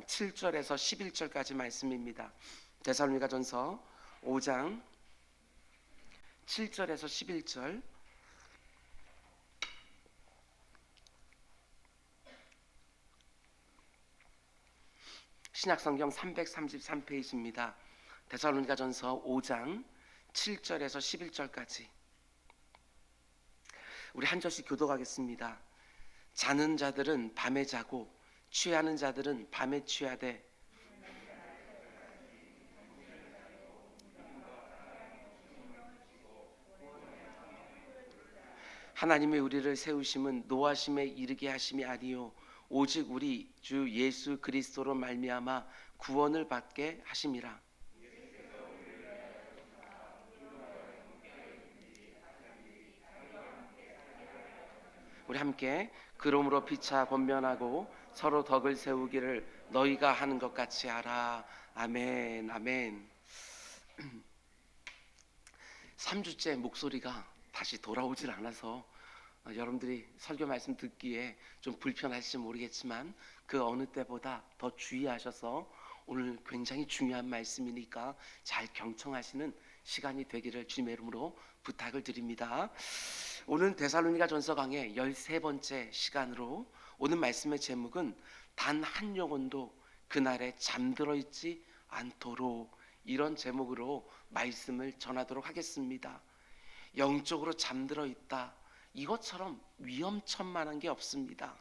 7절에서 11절까지 말씀입니다. 데살로니가전서 5장 7절에서 11절. 신약성경 333페이지입니다. 데살로니가전서 5장 7절에서 11절까지. 우리 한 절씩 교독하겠습니다. 자는 자들은 밤에 자고 취하는 자들은 밤에 취하되 하나님의 우리를 세우심은 노하심에 이르게 하심이 아니요 오직 우리 주 예수 그리스도로 말미암아 구원을 받게 하심이라. 우리 함께 그러므로 피차 권면하고 서로 덕을 세우기를 너희가 하는 것 같이 하라. 아멘. 아멘. 3주째 목소리가 다시 돌아오질 않아서 여러분들이 설교 말씀 듣기에 좀 불편하실지 모르겠지만 그 어느 때보다 더 주의하셔서 오늘 굉장히 중요한 말씀이니까 잘 경청하시는 시간이 되기를 주님의 이름으로 부탁을 드립니다. 오늘 데살로니가전서 강의 13번째 시간으로 오늘 말씀의 제목은 단 한 영혼도 그날에 잠들어 있지 않도록, 이런 제목으로 말씀을 전하도록 하겠습니다. 영적으로 잠들어 있다, 이것처럼 위험천만한 게 없습니다.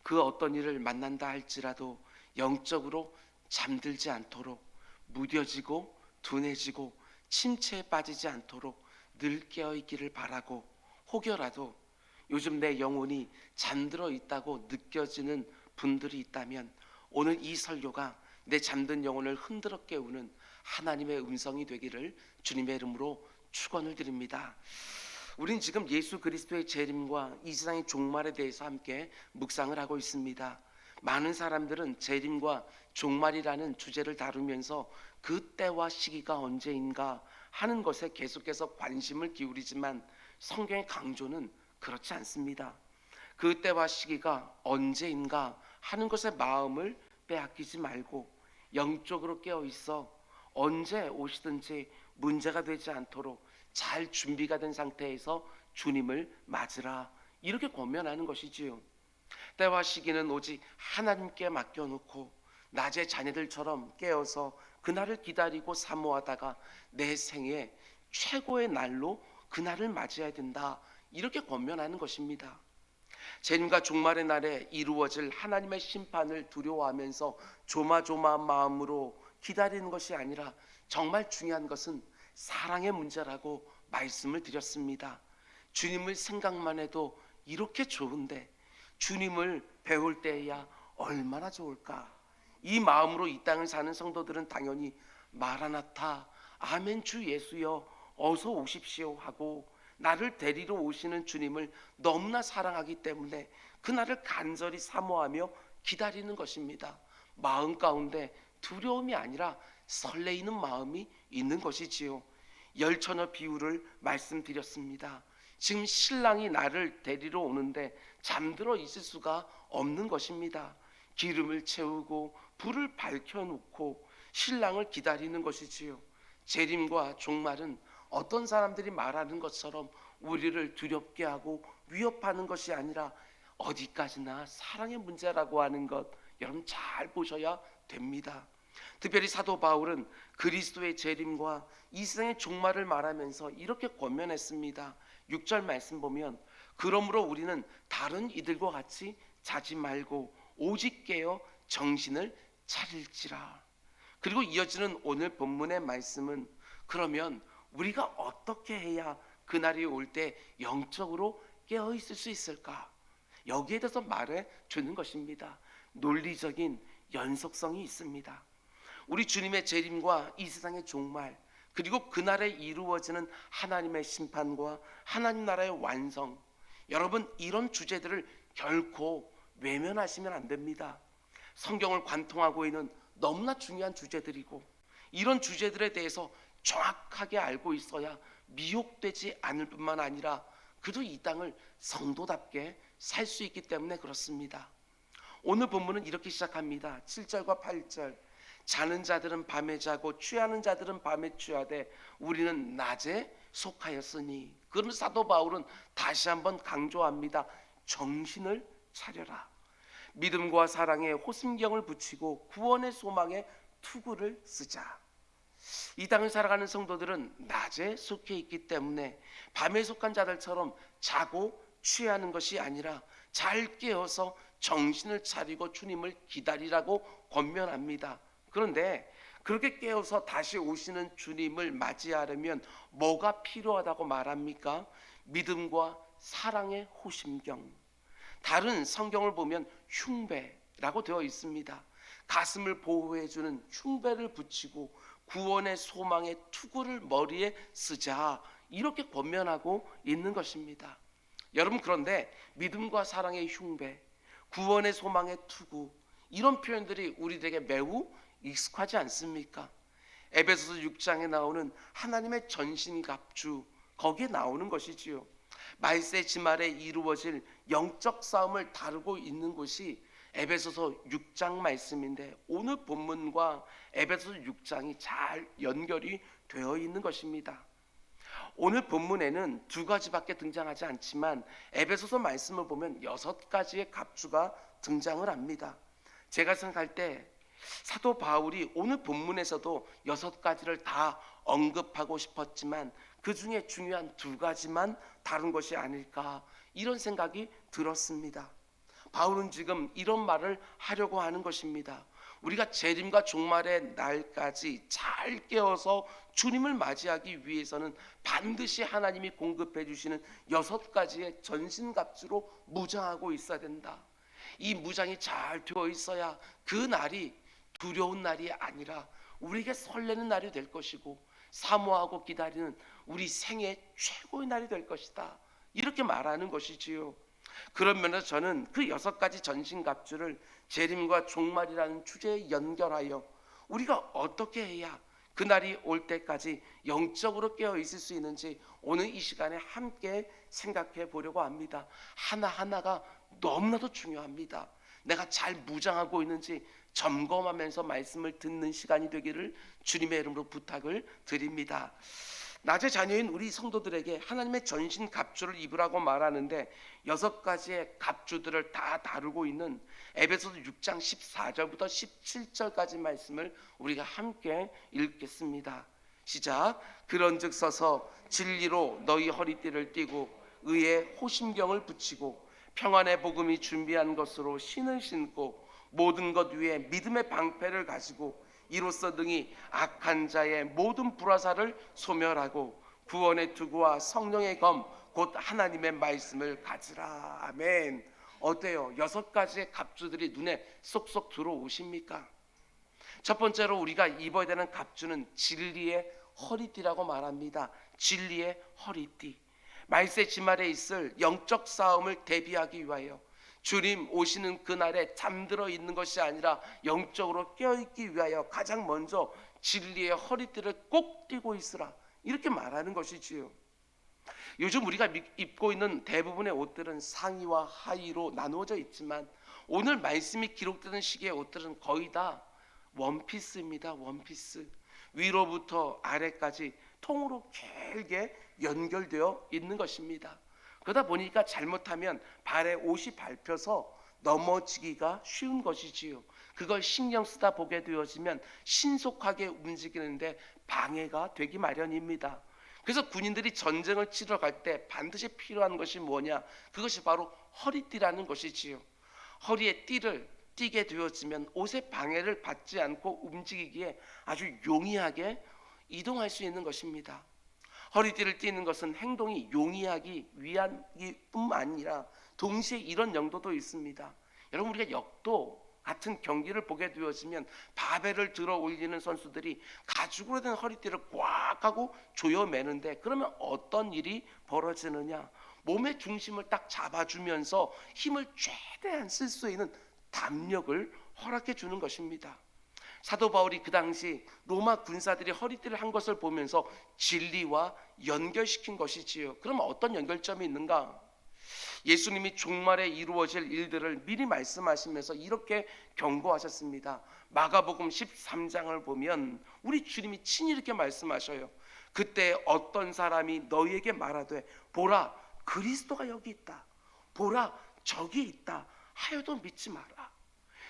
그 어떤 일을 만난다 할지라도 영적으로 잠들지 않도록, 무뎌지고 둔해지고 침체에 빠지지 않도록 늘 깨어있기를 바라고, 혹여라도 요즘 내 영혼이 잠들어 있다고 느껴지는 분들이 있다면 오늘 이 설교가 내 잠든 영혼을 흔들어 깨우는 하나님의 음성이 되기를 주님의 이름으로 축원을 드립니다. 우린 지금 예수 그리스도의 재림과 이 세상의 종말에 대해서 함께 묵상을 하고 있습니다. 많은 사람들은 재림과 종말이라는 주제를 다루면서 그 때와 시기가 언제인가 하는 것에 계속해서 관심을 기울이지만 성경의 강조는 그렇지 않습니다. 그 때와 시기가 언제인가 하는 것에 마음을 빼앗기지 말고 영적으로 깨어 있어 언제 오시든지 문제가 되지 않도록 잘 준비가 된 상태에서 주님을 맞으라, 이렇게 권면하는 것이지요. 때와 시기는 오직 하나님께 맡겨놓고 낮에 자녀들처럼 깨어서 그날을 기다리고 사모하다가 내 생애 최고의 날로 그날을 맞이해야 된다, 이렇게 권면하는 것입니다. 재림과 종말의 날에 이루어질 하나님의 심판을 두려워하면서 조마조마한 마음으로 기다리는 것이 아니라 정말 중요한 것은 사랑의 문제라고 말씀을 드렸습니다. 주님을 생각만 해도 이렇게 좋은데 주님을 배울 때야 얼마나 좋을까. 이 마음으로 이 땅을 사는 성도들은 당연히 마라나타, 아멘 주 예수여 어서 오십시오 하고 나를 데리러 오시는 주님을 너무나 사랑하기 때문에 그날을 간절히 사모하며 기다리는 것입니다. 마음 가운데 두려움이 아니라 설레이는 마음이 있는 것이지요. 열처녀 비유를 말씀드렸습니다. 지금 신랑이 나를 데리러 오는데 잠들어 있을 수가 없는 것입니다. 기름을 채우고 불을 밝혀놓고 신랑을 기다리는 것이지요. 재림과 종말은 어떤 사람들이 말하는 것처럼 우리를 두렵게 하고 위협하는 것이 아니라 어디까지나 사랑의 문제라고 하는 것, 여러분 잘 보셔야 됩니다. 특별히 사도 바울은 그리스도의 재림과 이 세상의 종말을 말하면서 이렇게 권면했습니다. 6절 말씀 보면 그러므로 우리는 다른 이들과 같이 자지 말고 오직 깨어 정신을 차릴지라. 그리고 이어지는 오늘 본문의 말씀은 그러면 우리가 어떻게 해야 그날이 올 때 영적으로 깨어 있을 수 있을까? 여기에 대해서 말해 주는 것입니다. 논리적인 연속성이 있습니다. 우리 주님의 재림과 이 세상의 종말, 그리고 그날에 이루어지는 하나님의 심판과 하나님 나라의 완성, 여러분 이런 주제들을 결코 외면하시면 안 됩니다. 성경을 관통하고 있는 너무나 중요한 주제들이고 이런 주제들에 대해서 정확하게 알고 있어야 미혹되지 않을 뿐만 아니라 그도 이 땅을 성도답게 살 수 있기 때문에 그렇습니다. 오늘 본문은 이렇게 시작합니다. 7절과 8절. 자는 자들은 밤에 자고 취하는 자들은 밤에 취하되 우리는 낮에 속하였으니. 그럼 사도 바울은 다시 한번 강조합니다. 정신을 차려라. 믿음과 사랑에 호심경을 붙이고 구원의 소망에 투구를 쓰자. 이 땅을 살아가는 성도들은 낮에 속해 있기 때문에 밤에 속한 자들처럼 자고 취하는 것이 아니라 잘 깨어서 정신을 차리고 주님을 기다리라고 권면합니다. 그런데 그렇게 깨어서 다시 오시는 주님을 맞이하려면 뭐가 필요하다고 말합니까? 믿음과 사랑의 호심경. 다른 성경을 보면 흉배라고 되어 있습니다. 가슴을 보호해주는 흉배를 붙이고 구원의 소망의 투구를 머리에 쓰자, 이렇게 권면하고 있는 것입니다. 여러분, 그런데 믿음과 사랑의 흉배, 구원의 소망의 투구, 이런 표현들이 우리들에게 매우 익숙하지 않습니까? 에베소서 6장에 나오는 하나님의 전신갑주, 거기에 나오는 것이지요. 말세 지말에 이루어질 영적 싸움을 다루고 있는 곳이 에베소서 6장 말씀인데, 오늘 본문과 에베소서 6장이 잘 연결이 되어 있는 것입니다. 오늘 본문에는 두 가지밖에 등장하지 않지만 에베소서 말씀을 보면 6가지의 갑주가 등장을 합니다. 제가 생각할 때 사도 바울이 오늘 본문에서도 6가지를 다 언급하고 싶었지만 그 중에 중요한 2가지만 다룬 것이 아닐까, 이런 생각이 들었습니다. 바울은 지금 이런 말을 하려고 하는 것입니다. 우리가 재림과 종말의 날까지 잘 깨어서 주님을 맞이하기 위해서는 반드시 하나님이 공급해 주시는 6가지의 전신갑주로 무장하고 있어야 된다. 이 무장이 잘 되어 있어야 그 날이 두려운 날이 아니라 우리에게 설레는 날이 될 것이고 사모하고 기다리는 우리 생애 최고의 날이 될 것이다, 이렇게 말하는 것이지요. 그런 면에서 저는 그 6가지 전신갑주를 재림과 종말이라는 주제에 연결하여 우리가 어떻게 해야 그날이 올 때까지 영적으로 깨어 있을 수 있는지 오늘 이 시간에 함께 생각해 보려고 합니다. 하나하나가 너무나도 중요합니다. 내가 잘 무장하고 있는지 점검하면서 말씀을 듣는 시간이 되기를 주님의 이름으로 부탁을 드립니다. 낮의 자녀인 우리 성도들에게 하나님의 전신 갑주를 입으라고 말하는데 6가지의 갑주들을 다 다루고 있는 에베소서 6장 14절부터 17절까지 말씀을 우리가 함께 읽겠습니다. 시작. 그런즉 서서 진리로 너희 허리띠를 띠고 의의 호심경을 붙이고 평안의 복음이 준비한 것으로 신을 신고 모든 것 위에 믿음의 방패를 가지고 이로써 능히 악한 자의 모든 불화살을 소멸하고 구원의 투구와 성령의 검 곧 하나님의 말씀을 가지라. 아멘. 어때요? 6가지의 갑주들이 눈에 쏙쏙 들어오십니까? 첫 번째로 우리가 입어야 되는 갑주는 진리의 허리띠라고 말합니다. 진리의 허리띠. 말세 지말에 있을 영적 싸움을 대비하기 위하여 주님 오시는 그날에 잠들어 있는 것이 아니라 영적으로 깨어있기 위하여 가장 먼저 진리의 허리띠를 꼭 띠고 있으라, 이렇게 말하는 것이지요. 요즘 우리가 입고 있는 대부분의 옷들은 상의와 하의로 나누어져 있지만 오늘 말씀이 기록되는 시기의 옷들은 거의 다 원피스입니다. 원피스. 위로부터 아래까지 통으로 길게 연결되어 있는 것입니다. 그러다 보니까 잘못하면 발에 옷이 밟혀서 넘어지기가 쉬운 것이지요. 그걸 신경 쓰다 보게 되어지면 신속하게 움직이는데 방해가 되기 마련입니다. 그래서 군인들이 전쟁을 치러 갈 때 반드시 필요한 것이 뭐냐? 그것이 바로 허리띠라는 것이지요. 허리에 띠를 띠게 되어지면 옷의 방해를 받지 않고 움직이기에 아주 용이하게 이동할 수 있는 것입니다. 허리띠를 띠는 것은 행동이 용이하기 위함뿐만 아니라 동시에 이런 용도도 있습니다. 여러분, 우리가 역도 같은 경기를 보게 되어지면 바벨을 들어 올리는 선수들이 가죽으로 된 허리띠를 꽉 하고 조여매는데 그러면 어떤 일이 벌어지느냐? 몸의 중심을 딱 잡아주면서 힘을 최대한 쓸 수 있는 담력을 허락해 주는 것입니다. 사도 바울이 그 당시 로마 군사들이 허리띠를 한 것을 보면서 진리와 연결시킨 것이지요. 그럼 어떤 연결점이 있는가? 예수님이 종말에 이루어질 일들을 미리 말씀하시면서 이렇게 경고하셨습니다. 마가복음 13장을 보면 우리 주님이 친히 이렇게 말씀하셔요. 그때 어떤 사람이 너희에게 말하되 보라 그리스도가 여기 있다, 보라 저기 있다 하여도 믿지 마라.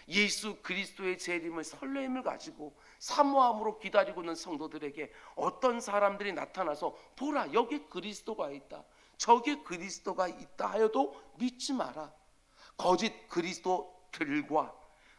예수 그리스도의 재림을 설렘을 가지고 사모함으로 기다리고 있는 성도들에게 어떤 사람들이 나타나서 보라 여기 그리스도가 있다, 저기 그리스도가 있다 하여도 믿지 마라. 거짓 그리스도들과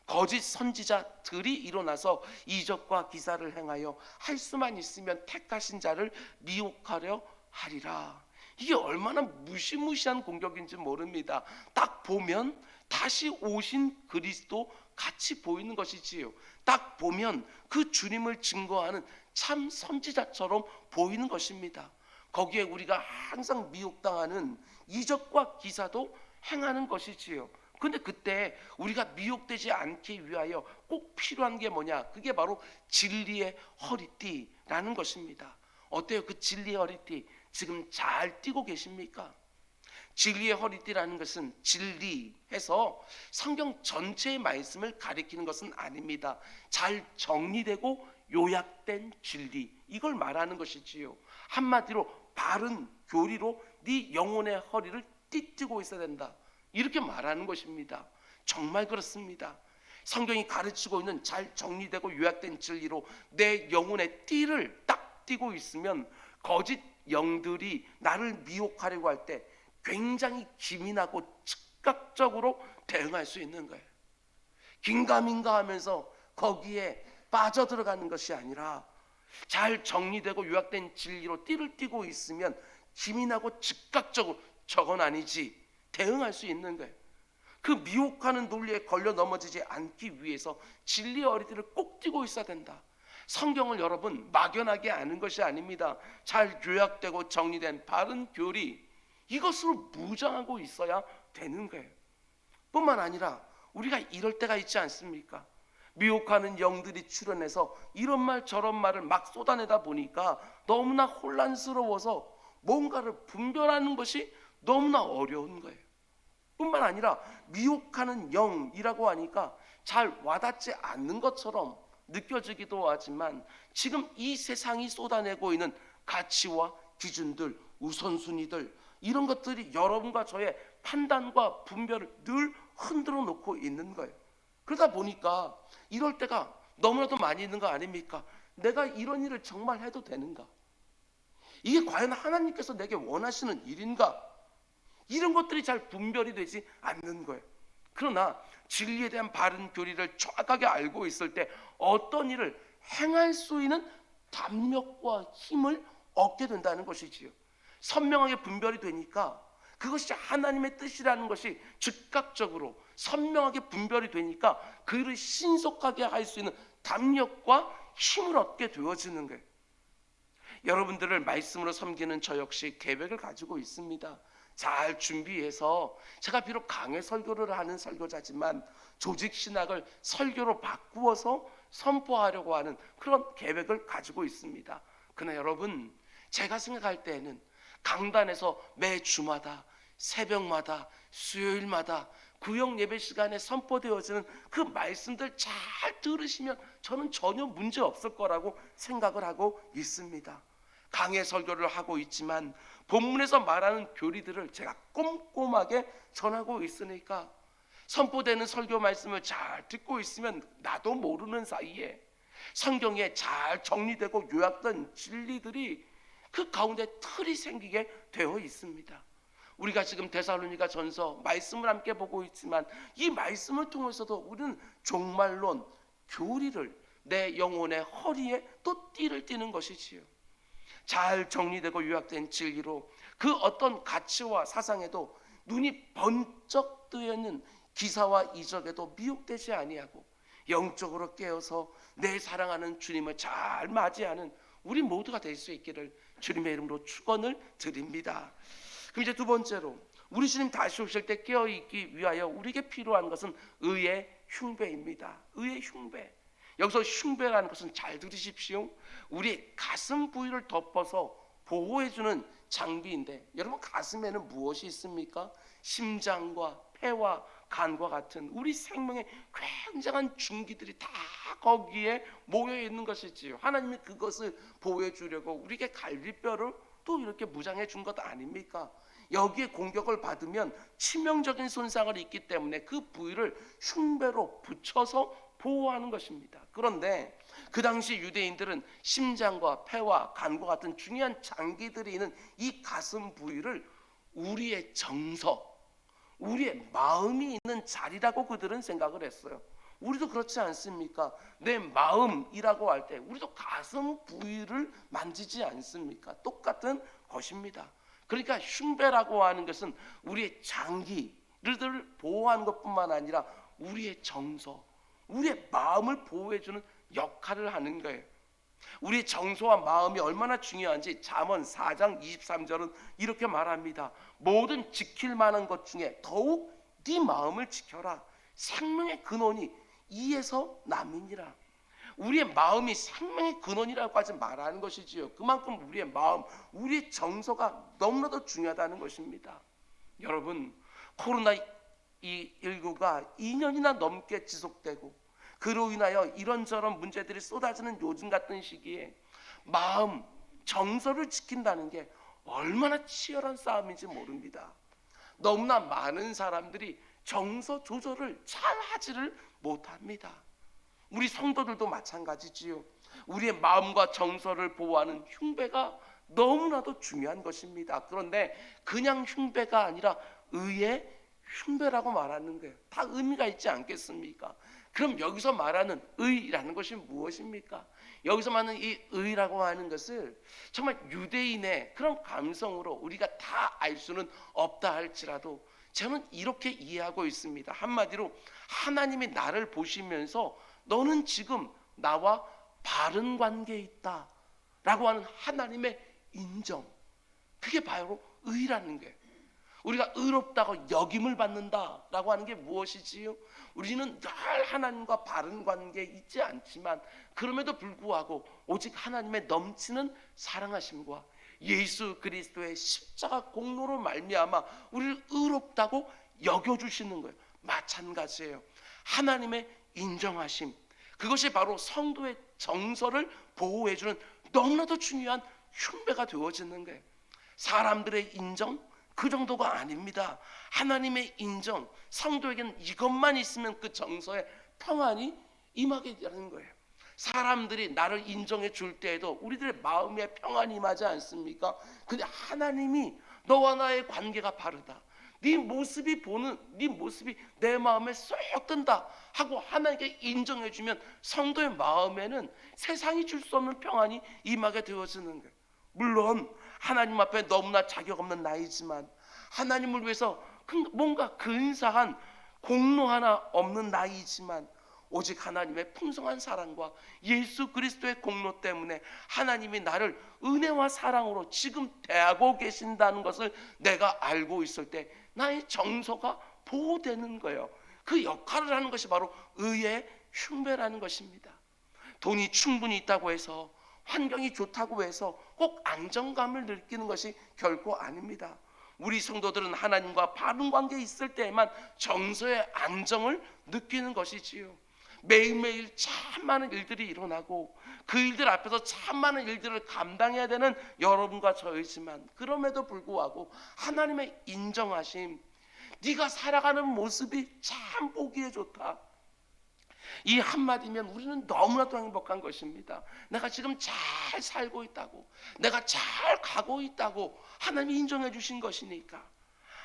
거짓 선지자들이 일어나서 이적과 기사를 행하여 할 수만 있으면 택하신 자를 미혹하려 하리라. 이게 얼마나 무시무시한 공격인지 모릅니다. 딱 보면 다시 오신 그리스도 같이 보이는 것이지요. 딱 보면 그 주님을 증거하는 참 선지자처럼 보이는 것입니다. 거기에 우리가 항상 미혹당하는 이적과 기사도 행하는 것이지요. 근데 그때 우리가 미혹되지 않기 위하여 꼭 필요한 게 뭐냐? 그게 바로 진리의 허리띠라는 것입니다. 어때요? 그 진리의 허리띠 지금 잘 띠고 계십니까? 진리의 허리띠라는 것은 진리해서 성경 전체의 말씀을 가리키는 것은 아닙니다. 잘 정리되고 요약된 진리, 이걸 말하는 것이지요. 한마디로 바른 교리로 네 영혼의 허리를 띠뜨고 있어야 된다, 이렇게 말하는 것입니다. 정말 그렇습니다. 성경이 가르치고 있는 잘 정리되고 요약된 진리로 내 영혼의 띠를 딱 띠고 있으면 거짓 영들이 나를 미혹하려고 할 때 굉장히 기민하고 즉각적으로 대응할 수 있는 거예요. 긴가민가 하면서 거기에 빠져들어가는 것이 아니라 잘 정리되고 요약된 진리로 띠를 띠고 있으면 기민하고 즉각적으로 저건 아니지 대응할 수 있는 거예요. 그 미혹하는 논리에 걸려 넘어지지 않기 위해서 진리의 허리띠를 꼭 띠고 있어야 된다. 성경을 여러분 막연하게 아는 것이 아닙니다. 잘 요약되고 정리된 바른 교리, 이것으로 무장하고 있어야 되는 거예요. 뿐만 아니라 우리가 이럴 때가 있지 않습니까? 미혹하는 영들이 출현해서 이런 말 저런 말을 막 쏟아내다 보니까 너무나 혼란스러워서 뭔가를 분별하는 것이 너무나 어려운 거예요. 뿐만 아니라 미혹하는 영이라고 하니까 잘 와닿지 않는 것처럼 느껴지기도 하지만 지금 이 세상이 쏟아내고 있는 가치와 기준들, 우선순위들, 이런 것들이 여러분과 저의 판단과 분별을 늘 흔들어 놓고 있는 거예요. 그러다 보니까 이럴 때가 너무나도 많이 있는 거 아닙니까? 내가 이런 일을 정말 해도 되는가? 이게 과연 하나님께서 내게 원하시는 일인가? 이런 것들이 잘 분별이 되지 않는 거예요. 그러나 진리에 대한 바른 교리를 정확하게 알고 있을 때 어떤 일을 행할 수 있는 담력과 힘을 얻게 된다는 것이지요. 선명하게 분별이 되니까 그것이 하나님의 뜻이라는 것이 즉각적으로 선명하게 분별이 되니까 그 일을 신속하게 할 수 있는 담력과 힘을 얻게 되어지는 거예요. 여러분들을 말씀으로 섬기는 저 역시 계획을 가지고 있습니다. 잘 준비해서 제가 비록 강해 설교를 하는 설교자지만 조직 신학을 설교로 바꾸어서 선포하려고 하는 그런 계획을 가지고 있습니다. 그러나 여러분, 제가 생각할 때에는 강단에서 매 주마다 새벽마다 수요일마다 구역 예배 시간에 선포되어지는 그 말씀들 잘 들으시면 저는 전혀 문제 없을 거라고 생각을 하고 있습니다. 강해 설교를 하고 있지만 본문에서 말하는 교리들을 제가 꼼꼼하게 전하고 있으니까 선포되는 설교 말씀을 잘 듣고 있으면 나도 모르는 사이에 성경에 잘 정리되고 요약된 진리들이 그 가운데 틀이 생기게 되어 있습니다. 우리가 지금 데살로니가 전서 말씀을 함께 보고 있지만 이 말씀을 통해서도 우리는 종말론 교리를 내 영혼의 허리에 또 띠를 띠는 것이지요. 잘 정리되고 요약된 진리로 그 어떤 가치와 사상에도 눈이 번쩍 뜨여 있는 기사와 이적에도 미혹되지 아니하고 영적으로 깨어서 내 사랑하는 주님을 잘 맞이하는 우리 모두가 될 수 있기를 주님의 이름으로 축원을 드립니다. 그럼 이제 두 번째로 우리 주님 다시 오실 때 깨어있기 위하여 우리에게 필요한 것은 의의 흉배입니다. 의의 흉배. 여기서 흉배라는 것은 잘 들으십시오. 우리 가슴 부위를 덮어서 보호해주는 장비인데, 여러분 가슴에는 무엇이 있습니까? 심장과 폐와 간과 같은 우리 생명의 굉장한 중기들이 다 거기에 모여 있는 것이지요. 하나님이 그것을 보호해 주려고 우리에게 갈비뼈를 또 이렇게 무장해 준 것 아닙니까? 여기에 공격을 받으면 치명적인 손상을 입기 때문에 그 부위를 흉배로 붙여서 보호하는 것입니다. 그런데 그 당시 유대인들은 심장과 폐와 간과 같은 중요한 장기들이 있는 이 가슴 부위를 우리의 정서, 우리의 마음이 있는 자리라고 그들은 생각을 했어요. 우리도 그렇지 않습니까? 내 마음이라고 할 때 우리도 가슴 부위를 만지지 않습니까? 똑같은 것입니다. 그러니까 흉배라고 하는 것은 우리의 장기를 보호하는 것뿐만 아니라 우리의 정서, 우리의 마음을 보호해주는 역할을 하는 거예요. 우리의 정서와 마음이 얼마나 중요한지 잠언 4장 23절은 이렇게 말합니다. 모든 지킬 만한 것 중에 더욱 네 마음을 지켜라. 생명의 근원이 이에서 남이니라. 우리의 마음이 생명의 근원이라고 하지 말하는 것이지요. 그만큼 우리의 마음, 우리의 정서가 너무나도 중요하다는 것입니다. 여러분, 코로나19가 2년이나 넘게 지속되고 그로 인하여 이런저런 문제들이 쏟아지는 요즘 같은 시기에 마음, 정서를 지킨다는 게 얼마나 치열한 싸움인지 모릅니다. 너무나 많은 사람들이 정서 조절을 잘 하지를 못합니다. 우리 성도들도 마찬가지지요. 우리의 마음과 정서를 보호하는 흉배가 너무나도 중요한 것입니다. 그런데 그냥 흉배가 아니라 의의 흉배라고 말하는 거예요. 다 의미가 있지 않겠습니까? 그럼 여기서 말하는 의라는 것이 무엇입니까? 여기서 말하는 이 의라고 하는 것을 정말 유대인의 그런 감성으로 우리가 다 알 수는 없다 할지라도 저는 이렇게 이해하고 있습니다. 한마디로 하나님이 나를 보시면서 너는 지금 나와 바른 관계에 있다 라고 하는 하나님의 인정, 그게 바로 의라는 거예요. 우리가 의롭다고 여김을 받는다라고 하는 게 무엇이지요? 우리는 늘 하나님과 바른 관계에 있지 않지만 그럼에도 불구하고 오직 하나님의 넘치는 사랑하심과 예수 그리스도의 십자가 공로로 말미암아 우리를 의롭다고 여겨주시는 거예요. 마찬가지예요. 하나님의 인정하심, 그것이 바로 성도의 정서를 보호해주는 너무나도 중요한 흉배가 되어지는 거예요. 사람들의 인정 그 정도가 아닙니다. 하나님의 인정, 성도에게는 이것만 있으면 그 정서에 평안이 임하게 되는 거예요. 사람들이 나를 인정해 줄 때에도 우리들의 마음에 평안이 임하지 않습니까? 근데 하나님이 너와 나의 관계가 바르다, 네 모습이 내 마음에 쏙 든다 하고 하나님께 인정해 주면 성도의 마음에는 세상이 줄 수 없는 평안이 임하게 되어지는 거예요. 물론 하나님 앞에 너무나 자격 없는 나이지만 하나님을 위해서 뭔가 근사한 공로 하나 없는 나이지만 오직 하나님의 풍성한 사랑과 예수 그리스도의 공로 때문에 하나님이 나를 은혜와 사랑으로 지금 대하고 계신다는 것을 내가 알고 있을 때 나의 정서가 보호되는 거예요. 그 역할을 하는 것이 바로 의의 흉배라는 것입니다. 돈이 충분히 있다고 해서, 환경이 좋다고 해서 꼭 안정감을 느끼는 것이 결코 아닙니다. 우리 성도들은 하나님과 바른 관계에 있을 때에만 정서의 안정을 느끼는 것이지요. 매일매일 참 많은 일들이 일어나고 그 일들 앞에서 참 많은 일들을 감당해야 되는 여러분과 저이지만 그럼에도 불구하고 하나님의 인정하심, 네가 살아가는 모습이 참 보기에 좋다, 이 한마디면 우리는 너무나도 행복한 것입니다. 내가 지금 잘 살고 있다고, 내가 잘 가고 있다고 하나님이 인정해 주신 것이니까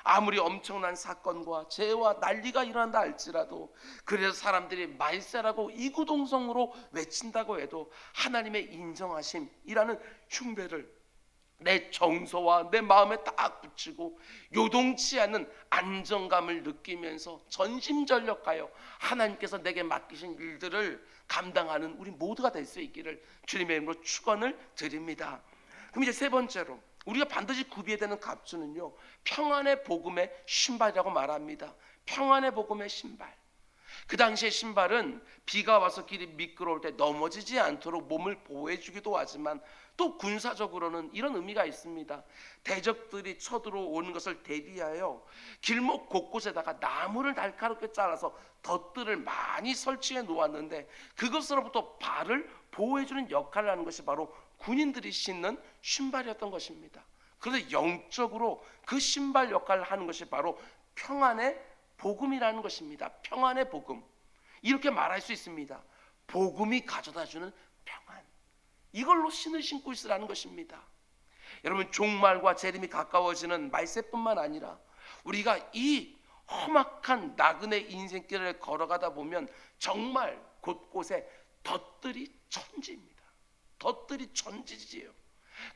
아무리 엄청난 사건과 재해와 난리가 일어난다 할지라도, 그래서 사람들이 말세라고 이구동성으로 외친다고 해도 하나님의 인정하심이라는 흉배를 내 정서와 내 마음에 딱 붙이고 요동치 않는 안정감을 느끼면서 전심전력하여 하나님께서 내게 맡기신 일들을 감당하는 우리 모두가 될 수 있기를 주님의 이름으로 축원을 드립니다. 그럼 이제 세 번째로 우리가 반드시 구비해야 되는 갑주는요, 평안의 복음의 신발이라고 말합니다. 평안의 복음의 신발. 그 당시의 신발은 비가 와서 길이 미끄러울 때 넘어지지 않도록 몸을 보호해 주기도 하지만 또 군사적으로는 이런 의미가 있습니다. 대적들이 쳐들어오는 것을 대비하여 길목 곳곳에다가 나무를 날카롭게 잘라서 덫들을 많이 설치해 놓았는데 그것으로부터 발을 보호해 주는 역할을 하는 것이 바로 군인들이 신는 신발이었던 것입니다. 그런데 영적으로 그 신발 역할을 하는 것이 바로 평안의 복음이라는 것입니다. 평안의 복음. 이렇게 말할 수 있습니다. 복음이 가져다주는 평안. 이걸로 신을 신고 있으라는 것입니다. 여러분, 종말과 재림이 가까워지는 말세뿐만 아니라 우리가 이 험악한 나그네 인생길을 걸어가다 보면 정말 곳곳에 덫들이 천지입니다. 덫들이 천지지요.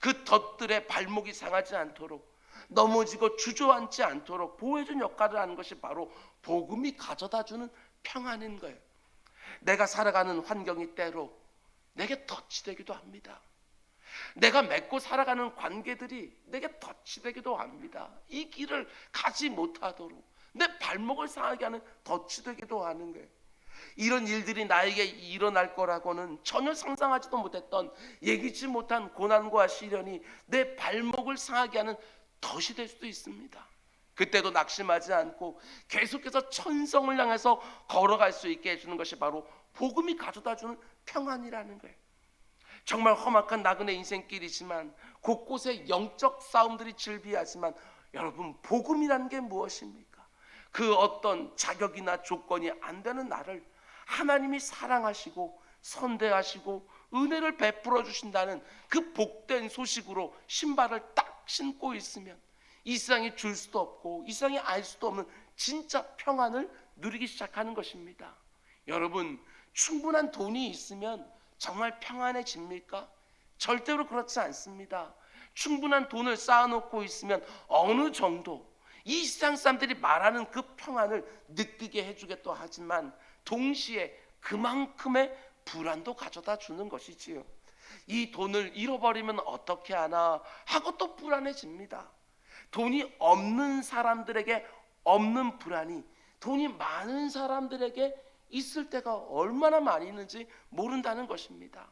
그 덫들의 발목이 상하지 않도록, 넘어지고 주저앉지 않도록 보호해준 역할을 하는 것이 바로 복음이 가져다주는 평안인 거예요. 내가 살아가는 환경이 때로 내게 덫이 되기도 합니다. 내가 맺고 살아가는 관계들이 내게 덫이 되기도 합니다. 이 길을 가지 못하도록 내 발목을 상하게 하는 덫이 되기도 하는 거예요. 이런 일들이 나에게 일어날 거라고는 전혀 상상하지도 못했던, 예기치 못한 고난과 시련이 내 발목을 상하게 하는 덫이 될 수도 있습니다. 그때도 낙심하지 않고 계속해서 천성을 향해서 걸어갈 수 있게 해주는 것이 바로 복음이 가져다주는 평안이라는 거예요. 정말 험악한 나그네 인생길이지만 곳곳에 영적 싸움들이 즐비하지만 여러분, 복음이라는 게 무엇입니까? 그 어떤 자격이나 조건이 안 되는 나를 하나님이 사랑하시고 선대하시고 은혜를 베풀어 주신다는 그 복된 소식으로 신발을 딱 신고 있으면 이 세상이 줄 수도 없고 이 세상이 알 수도 없는 진짜 평안을 누리기 시작하는 것입니다. 여러분, 충분한 돈이 있으면 정말 평안해집니까? 절대로 그렇지 않습니다. 충분한 돈을 쌓아놓고 있으면 어느 정도 이 세상 사람들이 말하는 그 평안을 느끼게 해주겠다 하지만 동시에 그만큼의 불안도 가져다 주는 것이지요. 이 돈을 잃어버리면 어떻게 하나 하고 또 불안해집니다. 돈이 없는 사람들에게 없는 불안이 돈이 많은 사람들에게 있을 때가 얼마나 많이 있는지 모른다는 것입니다.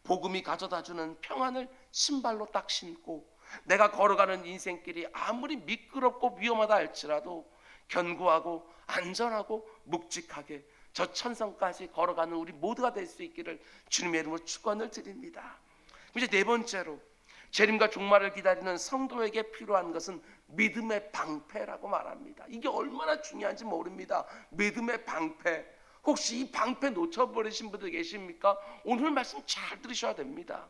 복음이 가져다주는 평안을 신발로 딱 신고 내가 걸어가는 인생길이 아무리 미끄럽고 위험하다 할지라도 견고하고 안전하고 묵직하게 저 천성까지 걸어가는 우리 모두가 될 수 있기를 주님의 이름으로 축원을 드립니다. 이제 네 번째로, 재림과 종말을 기다리는 성도에게 필요한 것은 믿음의 방패라고 말합니다. 이게 얼마나 중요한지 모릅니다. 믿음의 방패. 혹시 이 방패 놓쳐버리신 분들 계십니까? 오늘 말씀 잘 들으셔야 됩니다.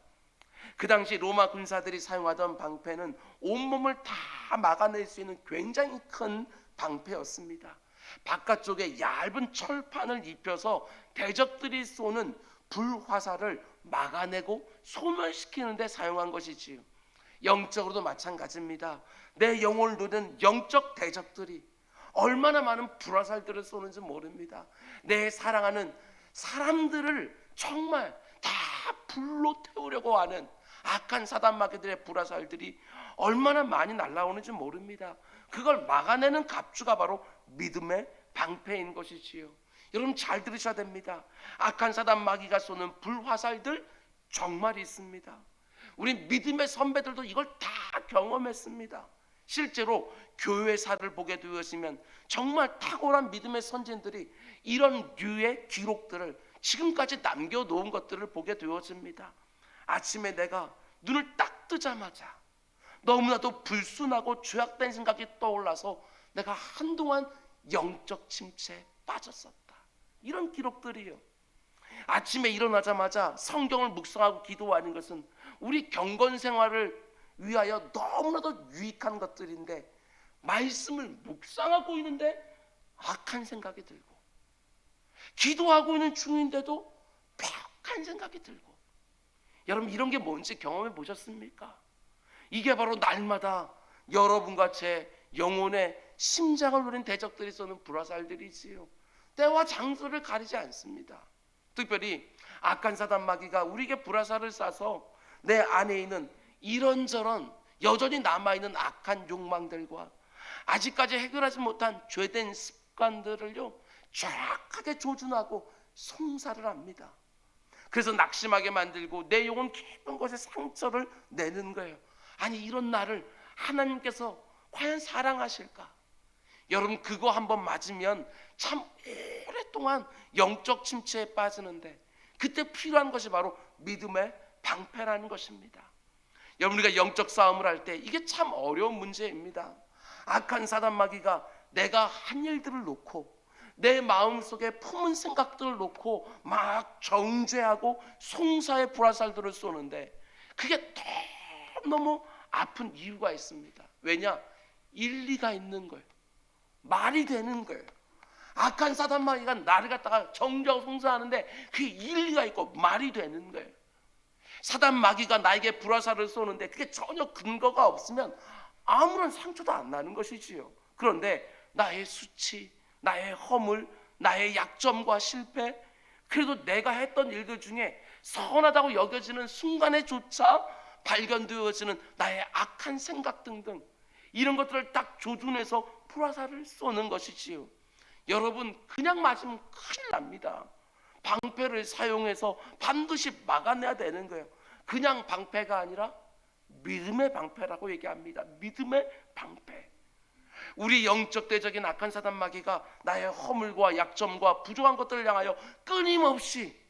그 당시 로마 군사들이 사용하던 방패는 온몸을 다 막아낼 수 있는 굉장히 큰 방패였습니다. 바깥쪽에 얇은 철판을 입혀서 대적들이 쏘는 불화살을 막아내고 소멸시키는 데 사용한 것이지요. 영적으로도 마찬가지입니다. 내 영혼을 누리는 영적 대적들이 얼마나 많은 불화살들을 쏘는지 모릅니다. 내 사랑하는 사람들을 정말 다 불로 태우려고 하는 악한 사단 마귀들의 불화살들이 얼마나 많이 날아오는지 모릅니다. 그걸 막아내는 갑주가 바로 믿음의 방패인 것이지요. 여러분, 잘 들으셔야 됩니다. 악한 사단 마귀가 쏘는 불화살들 정말 있습니다. 우리 믿음의 선배들도 이걸 다 경험했습니다. 실제로 교회사를 보게 되었으면 정말 탁월한 믿음의 선진들이 이런 류의 기록들을 지금까지 남겨놓은 것들을 보게 되어집니다. 아침에 내가 눈을 딱 뜨자마자 너무나도 불순하고 죄악된 생각이 떠올라서 내가 한동안 영적 침체에 빠졌었다. 이런 기록들이요. 아침에 일어나자마자 성경을 묵상하고 기도하는 것은 우리 경건 생활을 위하여 너무나도 유익한 것들인데 말씀을 묵상하고 있는데 악한 생각이 들고, 기도하고 있는 중인데도 벽한 생각이 들고, 여러분, 이런 게 뭔지 경험해 보셨습니까? 이게 바로 날마다 여러분과 제 영혼의 심장을 누린 대적들이 쏘는 불화살들이지요. 때와 장소를 가리지 않습니다. 특별히 악한 사단 마귀가 우리에게 불화살을 쏴서 내 안에 있는 이런저런 여전히 남아있는 악한 욕망들과 아직까지 해결하지 못한 죄된 습관들을요 정확하게 조준하고 송사를 합니다. 그래서 낙심하게 만들고 내 영혼 깊은 곳에 상처를 내는 거예요. 아니, 이런 나를 하나님께서 과연 사랑하실까? 여러분, 그거 한번 맞으면 참 오랫동안 영적 침체에 빠지는데, 그때 필요한 것이 바로 믿음의 방패라는 것입니다. 여러분, 우리가 영적 싸움을 할 때 이게 참 어려운 문제입니다. 악한 사단 마귀가 내가 한 일들을 놓고 내 마음속에 품은 생각들을 놓고 막 정죄하고 송사의 불화살들을 쏘는데, 그게 너무 아픈 이유가 있습니다. 왜냐? 일리가 있는 거예요. 말이 되는 거예요. 악한 사단 마귀가 나를 갖다가 정죄하고 송사하는데 그게 일리가 있고 말이 되는 거예요. 사단 마귀가 나에게 불화살을 쏘는데 그게 전혀 근거가 없으면 아무런 상처도 안 나는 것이지요. 그런데 나의 수치, 나의 허물, 나의 약점과 실패, 그래도 내가 했던 일들 중에 선하다고 여겨지는 순간에조차 발견되어지는 나의 악한 생각 등등, 이런 것들을 딱 조준해서 불화살을 쏘는 것이지요. 여러분, 그냥 맞으면 큰일 납니다. 방패를 사용해서 반드시 막아내야 되는 거예요. 그냥 방패가 아니라 믿음의 방패라고 얘기합니다. 믿음의 방패. 우리 영적 대적인 악한 사단 마귀가 나의 허물과 약점과 부족한 것들을 향하여 끊임없이,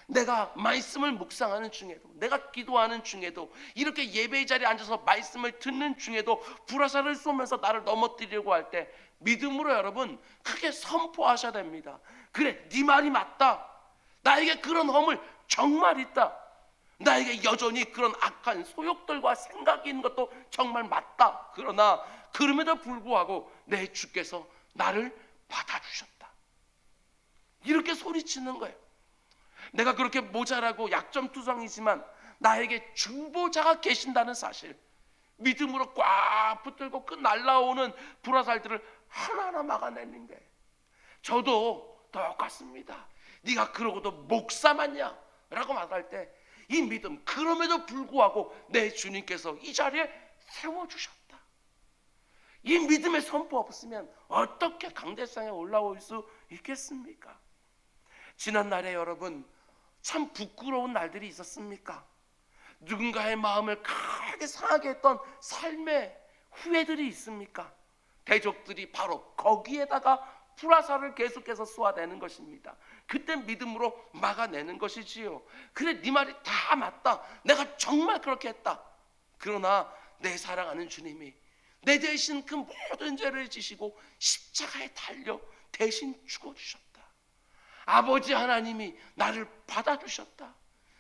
내가 말씀을 묵상하는 중에도, 내가 기도하는 중에도, 이렇게 예배의 자리에 앉아서 말씀을 듣는 중에도 불화살을 쏘면서 나를 넘어뜨리려고 할 때 믿음으로 여러분 크게 선포하셔야 됩니다. 그래, 네 말이 맞다. 나에게 그런 허물 정말 있다. 나에게 여전히 그런 악한 소욕들과 생각이 있는 것도 정말 맞다. 그러나 그럼에도 불구하고 내 주께서 나를 받아주셨다. 이렇게 소리치는 거예요. 내가 그렇게 모자라고 약점투성이지만 나에게 중보자가 계신다는 사실, 믿음으로 꽉 붙들고 그 날라오는 불화살들을 하나하나 막아내는 거예요. 저도 똑같습니다. 네가 그러고도 목사 맞냐? 라고 말할 때 이 믿음, 그럼에도 불구하고 내 주님께서 이 자리에 세워주셨다. 이 믿음의 선포 없으면 어떻게 강대상에 올라올 수 있겠습니까? 지난날에 여러분 참 부끄러운 날들이 있었습니까? 누군가의 마음을 크게 상하게 했던 삶의 후회들이 있습니까? 대적들이 바로 거기에다가 불화살을 계속해서 쏘아대는 것입니다. 그때 믿음으로 막아내는 것이지요. 그래, 네 말이 다 맞다. 내가 정말 그렇게 했다. 그러나 내 사랑하는 주님이 내 대신 그 모든 죄를 지시고 십자가에 달려 대신 죽어주셨다. 아버지 하나님이 나를 받아주셨다.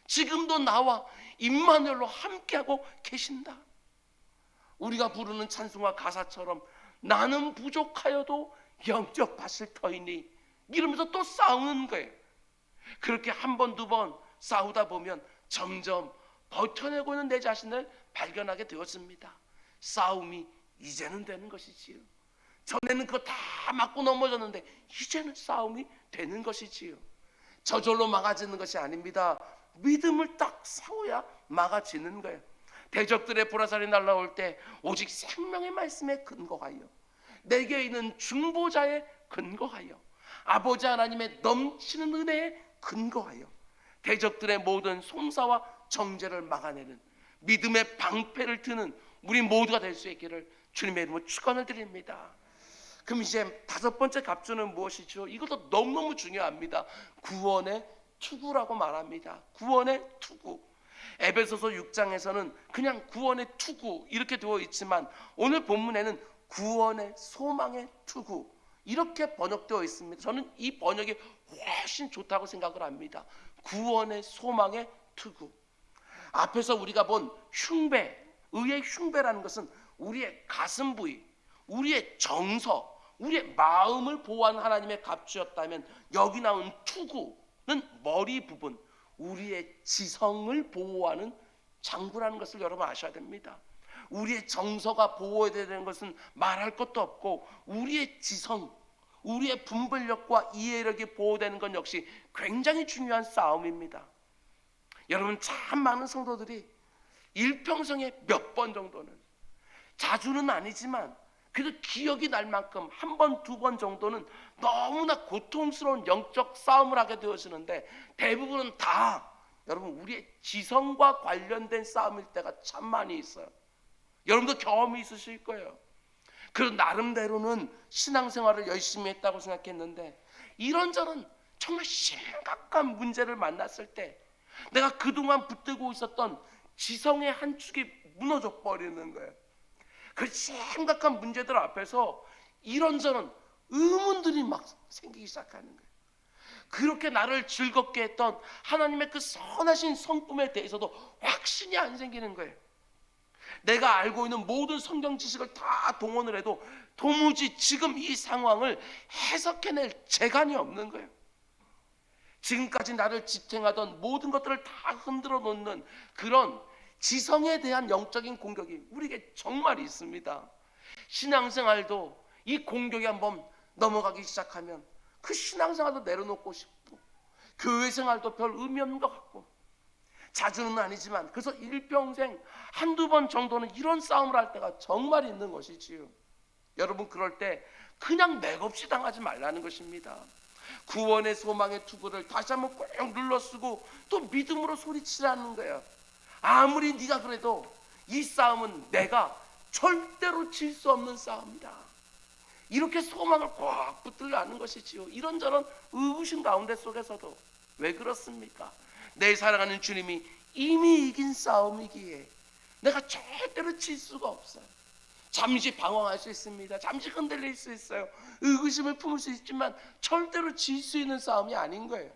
지금도 나와 임마누엘로 함께하고 계신다. 우리가 부르는 찬송가 가사처럼 나는 부족하여도 영접하실 터이니, 이러면서 또 싸우는 거예요. 그렇게 한 번, 두 번 싸우다 보면 점점 버텨내고 있는 내 자신을 발견하게 되었습니다. 싸움이 이제는 되는 것이지요. 전에는 그거 다 맞고 넘어졌는데 이제는 싸움이 되는 것이지요. 저절로 막아지는 것이 아닙니다. 믿음을 딱 세워야 막아지는 거예요. 대적들의 불화살이 날라올 때 오직 생명의 말씀에 근거하여, 내게 있는 중보자에 근거하여, 아버지 하나님의 넘치는 은혜에 근거하여 대적들의 모든 송사와 정죄를 막아내는 믿음의 방패를 드는 우리 모두가 될 수 있기를 주님의 이름으로 축원을 드립니다. 그럼 이제 다섯 번째 갑주는 무엇이죠? 이것도 너무너무 중요합니다. 구원의 투구라고 말합니다. 구원의 투구. 에베소서 6장에서는 그냥 구원의 투구 이렇게 되어 있지만 오늘 본문에는 구원의 소망의 투구 이렇게 번역되어 있습니다. 저는 이 번역이 훨씬 좋다고 생각을 합니다. 구원의 소망의 투구. 앞에서 우리가 본 흉배, 의의 흉배라는 것은 우리의 가슴 부위, 우리의 정서, 우리의 마음을 보호하는 하나님의 갑주였다면, 여기 나온 투구는 머리 부분, 우리의 지성을 보호하는 장구라는 것을 여러분 아셔야 됩니다. 우리의 정서가 보호해야 되는 것은 말할 것도 없고, 우리의 지성, 우리의 분별력과 이해력이 보호되는 건 역시 굉장히 중요한 싸움입니다. 여러분, 참 많은 성도들이 일평생에 몇 번 정도는, 자주는 아니지만 그래도 기억이 날 만큼 한 번, 두 번 정도는 너무나 고통스러운 영적 싸움을 하게 되어지는데, 대부분은 다 여러분 우리의 지성과 관련된 싸움일 때가 참 많이 있어요. 여러분도 경험이 있으실 거예요. 그 나름대로는 신앙생활을 열심히 했다고 생각했는데, 이런저런 정말 심각한 문제를 만났을 때 내가 그동안 붙들고 있었던 지성의 한 축이 무너져 버리는 거예요. 그 심각한 문제들 앞에서 이런저런 의문들이 막 생기기 시작하는 거예요. 그렇게 나를 즐겁게 했던 하나님의 그 선하신 성품에 대해서도 확신이 안 생기는 거예요. 내가 알고 있는 모든 성경 지식을 다 동원을 해도 도무지 지금 이 상황을 해석해낼 재간이 없는 거예요. 지금까지 나를 지탱하던 모든 것들을 다 흔들어 놓는 그런 지성에 대한 영적인 공격이 우리에게 정말 있습니다. 신앙생활도 이 공격이 한번 넘어가기 시작하면 그 신앙생활도 내려놓고 싶고, 교회 생활도 별 의미 없는 것 같고, 자주는 아니지만 그래서 일평생 한두 번 정도는 이런 싸움을 할 때가 정말 있는 것이지요. 여러분, 그럴 때 그냥 맥없이 당하지 말라는 것입니다. 구원의 소망의 투구를 다시 한번 꼭 눌러쓰고 또 믿음으로 소리치라는 거예요. 아무리 네가 그래도 이 싸움은 내가 절대로 질 수 없는 싸움이다. 이렇게 소망을 꽉 붙들라는 것이지요. 이런저런 의구심 가운데 속에서도 왜 그렇습니까? 내 사랑하는 주님이 이미 이긴 싸움이기에 내가 절대로 질 수가 없어요. 잠시 방황할 수 있습니다. 잠시 흔들릴 수 있어요. 의구심을 품을 수 있지만 절대로 질 수 있는 싸움이 아닌 거예요.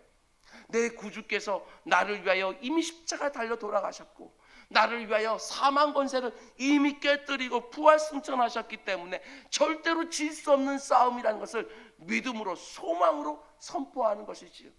내 구주께서 나를 위하여 이미 십자가 달려 돌아가셨고, 나를 위하여 사망 권세를 이미 깨뜨리고 부활 승천하셨기 때문에 절대로 질 수 없는 싸움이라는 것을 믿음으로 소망으로 선포하는 것이지요.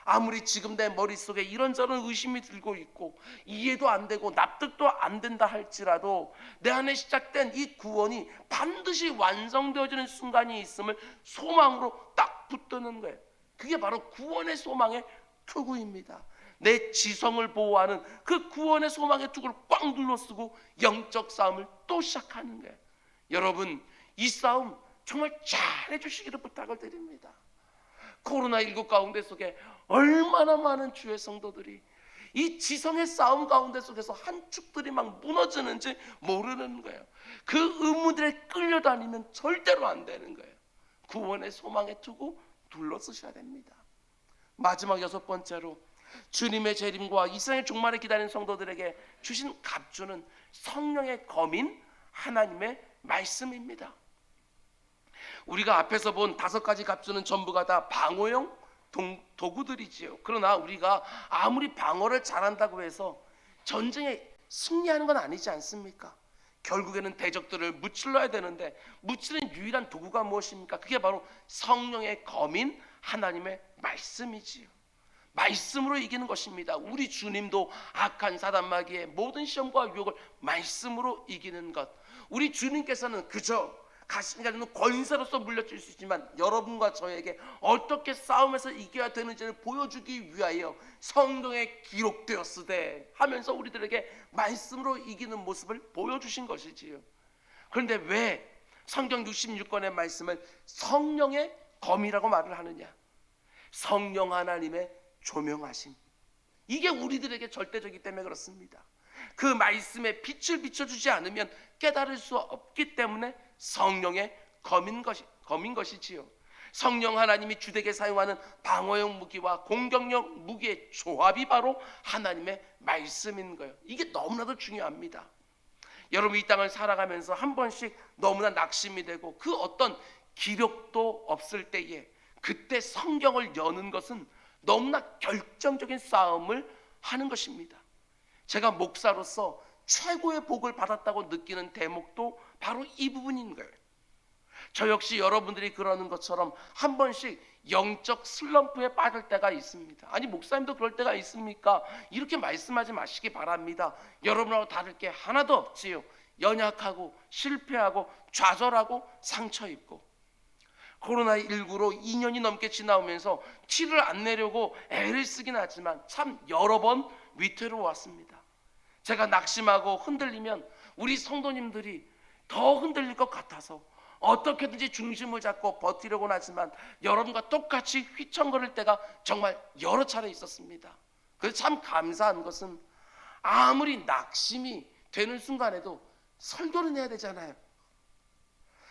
아무리 지금 내 머릿속에 이런저런 의심이 들고 있고 이해도 안 되고 납득도 안 된다 할지라도 내 안에 시작된 이 구원이 반드시 완성되어지는 순간이 있음을 소망으로 딱 붙드는 거예요. 그게 바로 구원의 소망의 투구입니다. 내 지성을 보호하는 그 구원의 소망의 투구를 꽉 눌러쓰고 영적 싸움을 또 시작하는 거예요. 여러분, 이 싸움 정말 잘 해주시기를 부탁을 드립니다. 코로나19 가운데 속에 얼마나 많은 주의 성도들이 이 지성의 싸움 가운데 속에서 한 축들이 막 무너지는지 모르는 거예요. 그 의문들에 끌려다니면 절대로 안 되는 거예요. 구원의 소망에 두고 둘러쓰셔야 됩니다. 마지막 6번째로, 주님의 재림과 이 세상의 종말을 기다리는 성도들에게 주신 갑주는 성령의 검인 하나님의 말씀입니다. 우리가 앞에서 본 5가지 갑주는 전부가 다 방어용 도구들이지요. 그러나 우리가 아무리 방어를 잘한다고 해서 전쟁에 승리하는 건 아니지 않습니까? 결국에는 대적들을 무찔러야 되는데 무찌르는 유일한 도구가 무엇입니까? 그게 바로 성령의 검인 하나님의 말씀이지요. 말씀으로 이기는 것입니다. 우리 주님도 악한 사단마귀의 모든 시험과 유혹을 말씀으로 이기는 것. 우리 주님께서는 그저 가시는 가지는 권세로서 물려줄 수 있지만 여러분과 저에게 어떻게 싸움에서 이겨야 되는지를 보여주기 위하여 성경에 기록되었으되 하면서 우리들에게 말씀으로 이기는 모습을 보여주신 것이지요. 그런데 왜 성경 66권의 말씀을 성령의 검이라고 말을 하느냐? 성령 하나님의 조명하심, 이게 우리들에게 절대적이기 때문에 그렇습니다. 그 말씀에 빛을 비춰주지 않으면 깨달을 수 없기 때문에 성령의 검인 것이지요. 성령 하나님이 주되게 사용하는 방어용 무기와 공격력 무기의 조합이 바로 하나님의 말씀인 거예요. 이게 너무나도 중요합니다. 여러분, 이 땅을 살아가면서 한 번씩 너무나 낙심이 되고 그 어떤 기력도 없을 때에 그때 성경을 여는 것은 너무나 결정적인 싸움을 하는 것입니다. 제가 목사로서 최고의 복을 받았다고 느끼는 대목도 바로 이 부분인 거예요. 저 역시 여러분들이 그러는 것처럼 한 번씩 영적 슬럼프에 빠질 때가 있습니다. 아니, 목사님도 그럴 때가 있습니까? 이렇게 말씀하지 마시기 바랍니다. 여러분하고 다를 게 하나도 없지요. 연약하고 실패하고 좌절하고 상처 입고 코로나19로 2년이 넘게 지나오면서 티를 안 내려고 애를 쓰긴 하지만 참 여러 번 위태로웠습니다. 제가 낙심하고 흔들리면 우리 성도님들이 더 흔들릴 것 같아서 어떻게든지 중심을 잡고 버티려고 하지만 여러분과 똑같이 휘청거릴 때가 정말 여러 차례 있었습니다. 그래서 참 감사한 것은 아무리 낙심이 되는 순간에도 설교는 해야 되잖아요.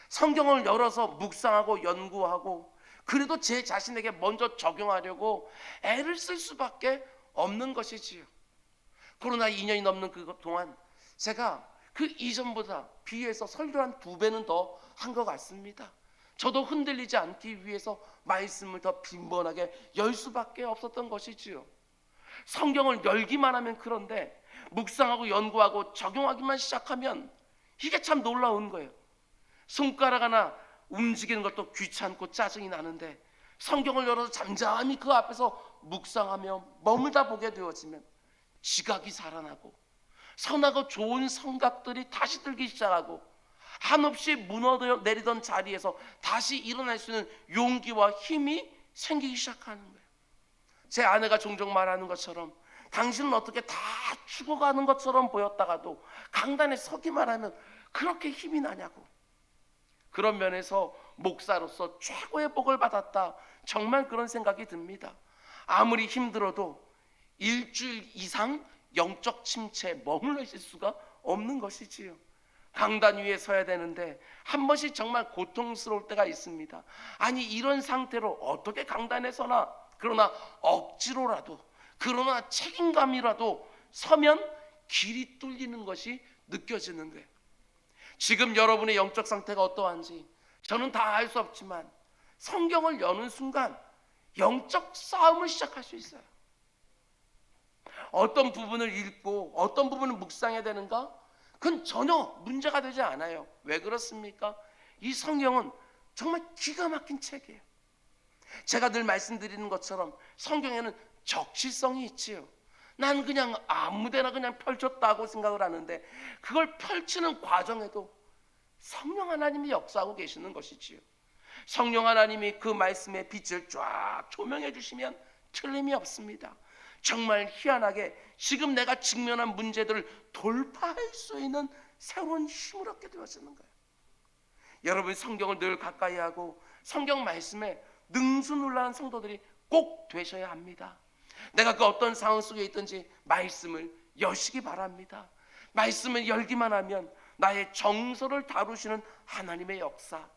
성경을 열어서 묵상하고 연구하고 그래도 제 자신에게 먼저 적용하려고 애를 쓸 수밖에 없는 것이지요. 코로나 2년이 넘는 그 동안 제가 그 이전보다 비해서 설교를 한 2배는 더 한 것 같습니다. 저도 흔들리지 않기 위해서 말씀을 더 빈번하게 열 수밖에 없었던 것이지요. 성경을 열기만 하면 그런데 묵상하고 연구하고 적용하기만 시작하면 이게 참 놀라운 거예요. 손가락 하나 움직이는 것도 귀찮고 짜증이 나는데 성경을 열어서 잠잠히 그 앞에서 묵상하며 머물다 보게 되어지면 지각이 살아나고 선하고 좋은 생각들이 다시 들기 시작하고 한없이 무너내리던 자리에서 다시 일어날 수 있는 용기와 힘이 생기기 시작하는 거예요. 제 아내가 종종 말하는 것처럼 당신은 어떻게 다 죽어가는 것처럼 보였다가도 강단에 서기만 하면 그렇게 힘이 나냐고. 그런 면에서 목사로서 최고의 복을 받았다, 정말 그런 생각이 듭니다. 아무리 힘들어도 일주일 이상 영적 침체에 머물러 있을 수가 없는 것이지요. 강단 위에 서야 되는데 한 번씩 정말 고통스러울 때가 있습니다. 아니 이런 상태로 어떻게 강단에 서나. 그러나 억지로라도, 그러나 책임감이라도 서면 길이 뚫리는 것이 느껴지는 거예요. 지금 여러분의 영적 상태가 어떠한지 저는 다 알 수 없지만 성경을 여는 순간 영적 싸움을 시작할 수 있어요. 어떤 부분을 읽고 어떤 부분을 묵상해야 되는가? 그건 전혀 문제가 되지 않아요. 왜 그렇습니까? 이 성경은 정말 기가 막힌 책이에요. 제가 늘 말씀드리는 것처럼 성경에는 적시성이 있지요. 난 그냥 아무데나 그냥 펼쳤다고 생각을 하는데 그걸 펼치는 과정에도 성령 하나님이 역사하고 계시는 것이지요. 성령 하나님이 그 말씀의 빛을 쫙 조명해 주시면 틀림이 없습니다. 정말 희한하게 지금 내가 직면한 문제들을 돌파할 수 있는 새로운 힘을 얻게 되어지는 거예요. 여러분 성경을 늘 가까이 하고 성경 말씀에 능수놀라한 성도들이 꼭 되셔야 합니다. 내가 그 어떤 상황 속에 있든지 말씀을 여시기 바랍니다. 말씀을 열기만 하면 나의 정서를 다루시는 하나님의 역사,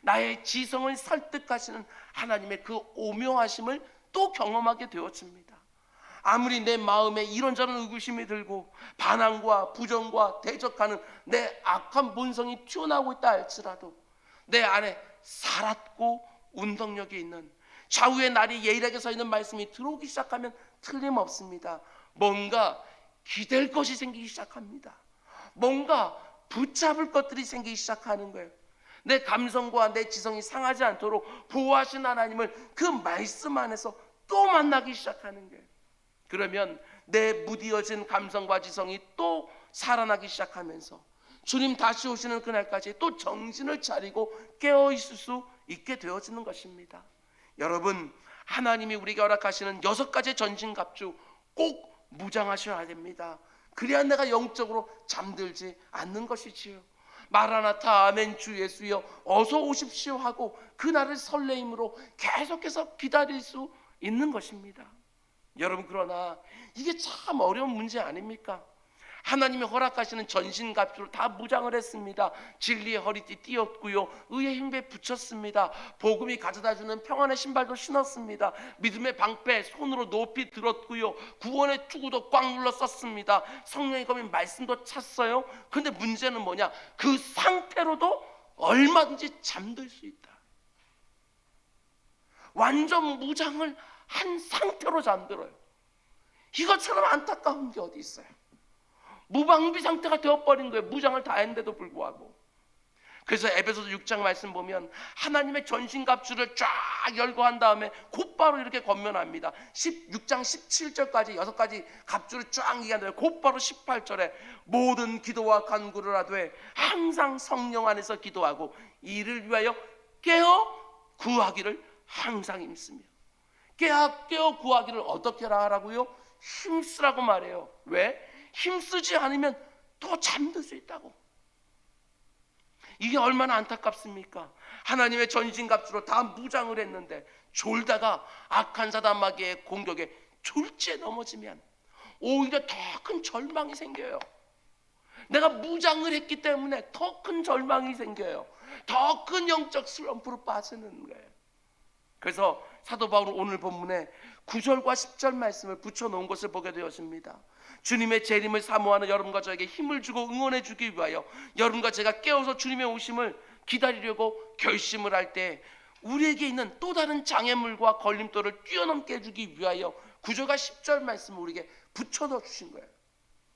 나의 지성을 설득하시는 하나님의 그 오묘하심을 또 경험하게 되어집니다. 아무리 내 마음에 이런저런 의구심이 들고 반항과 부정과 대적하는 내 악한 본성이 튀어나오고 있다 할지라도 내 안에 살았고 운동력이 있는 좌우의 날이 예일하게 서 있는 말씀이 들어오기 시작하면 틀림없습니다. 뭔가 기댈 것이 생기기 시작합니다. 뭔가 붙잡을 것들이 생기기 시작하는 거예요. 내 감성과 내 지성이 상하지 않도록 보호하신 하나님을 그 말씀 안에서 또 만나기 시작하는 거예요. 그러면 내 무디어진 감성과 지성이 또 살아나기 시작하면서 주님 다시 오시는 그날까지 또 정신을 차리고 깨어 있을 수 있게 되어지는 것입니다. 여러분 하나님이 우리에게 허락하시는 6가지 전신갑주 꼭 무장하셔야 됩니다. 그래야 내가 영적으로 잠들지 않는 것이지요. 마라나타 아멘 주 예수여 어서 오십시오 하고 그날을 설레임으로 계속해서 기다릴 수 있는 것입니다. 여러분 그러나 이게 참 어려운 문제 아닙니까? 하나님이 허락하시는 전신갑주를 다 무장을 했습니다. 진리의 허리띠 띄었고요, 의의 흰배 붙였습니다. 복음이 가져다주는 평안의 신발도 신었습니다. 믿음의 방패 손으로 높이 들었고요, 구원의 투구도 꽉 눌러 썼습니다. 성령의 검인 말씀도 찼어요. 그런데 문제는 뭐냐? 그 상태로도 얼마든지 잠들 수 있다. 완전 무장을 한 상태로 잠들어요. 이것처럼 안타까운 게 어디 있어요? 무방비 상태가 되어버린 거예요. 무장을 다 했는데도 불구하고. 그래서 에베소서 6장 말씀 보면 하나님의 전신갑주를 쫙 열고 한 다음에 곧바로 이렇게 권면합니다. 6장 17절까지 6가지 갑주를 쫙 얘기한다면 곧바로 18절에 모든 기도와 간구를 하되 항상 성령 안에서 기도하고 이를 위하여 깨어 구하기를 항상 힘쓰며. 깨어 구하기를 어떻게 하라고요? 힘쓰라고 말해요. 왜? 힘쓰지 않으면 더 잠들 수 있다고. 이게 얼마나 안타깝습니까? 하나님의 전신갑주로 다 무장을 했는데 졸다가 악한 사단 마귀의 공격에 졸지에 넘어지면 오히려 더 큰 절망이 생겨요. 내가 무장을 했기 때문에 더 큰 절망이 생겨요. 더 큰 영적 슬럼프로 빠지는 거예요. 그래서 사도 바울은 오늘 본문에 9절과 10절 말씀을 붙여놓은 것을 보게 되었습니다. 주님의 재림을 사모하는 여러분과 저에게 힘을 주고 응원해 주기 위하여 여러분과 제가 깨어서 주님의 오심을 기다리려고 결심을 할 때 우리에게 있는 또 다른 장애물과 걸림돌을 뛰어넘게 해주기 위하여 9절과 10절 말씀을 우리에게 붙여넣어 주신 거예요.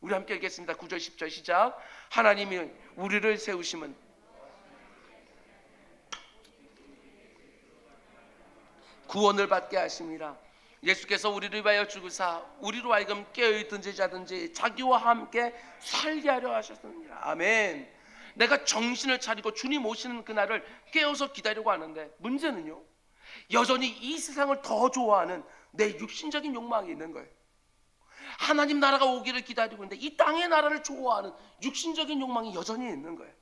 우리 함께 읽겠습니다. 9절 10절 시작. 하나님이 우리를 세우심은 구원을 받게 하심이라. 예수께서 우리를 위하여 죽으사 우리로 하여금 깨어있든지 자든지 자기와 함께 살게 하려 하셨느니라. 아멘. 내가 정신을 차리고 주님 오시는 그날을 깨어서 기다리고 하는데 문제는요, 여전히 이 세상을 더 좋아하는 내 육신적인 욕망이 있는 거예요. 하나님 나라가 오기를 기다리고 있는데 이 땅의 나라를 좋아하는 육신적인 욕망이 여전히 있는 거예요.